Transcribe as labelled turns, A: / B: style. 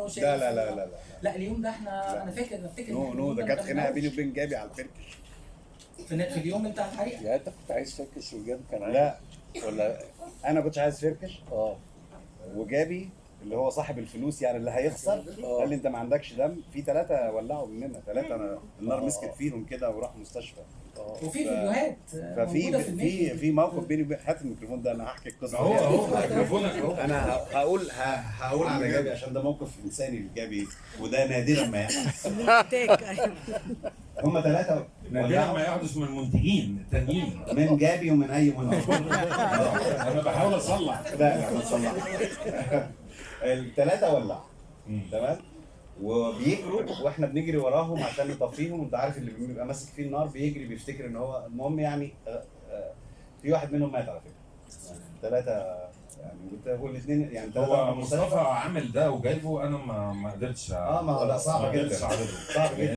A: انه شايف
B: لا لا لا لا
A: لا اليوم ده احنا انا فاكر
B: نو ده كانت خناقه بيني وبين جابي على الفركش.
A: في اليوم بتاع الحريقه.
C: يعني انت كنت عايز فركش وجاب كان عايز؟
B: لا
C: ولا
B: انا كنتش عايز فركش،
C: اه
B: وجابي اللي هو صاحب الفلوس يعني اللي هيخسر قال لي انت ما عندكش دم. في 3 ولعوا مننا 3، انا النار مسكت فيهم كده وراحوا مستشفى.
A: وفي فيديوهات موجوده في النت.
B: في موقف بيني وبين، هات الميكروفون ده انا هحكي القصه
D: اهو
B: دي.
D: اهو ميكروفونك اهو.
B: انا هقول على جابي عشان ده موقف انساني لجابي وده نادرا ما يحدث. هم 3
D: نادرا ما يحدث من المنتجين التانيين.
B: من جابي ومن اي منتج.
D: انا بحاول اصلح.
B: لا ما تصلح. ال3 ولعوا تمام، وبيجروا واحنا بنجري وراهم عشان نطفيهم. انت عارف اللي بيبقى ماسك فيه النار بيجري بيفتكر ان هو المهم يعني. في واحد منهم مات على فكره، 3 يعني، والاثنين يعني 3
D: هو مصطفى عامل ده وجايبه، انا ما قدرتش.
B: ما هو لا صعب جدا،
D: صعب
B: جدا.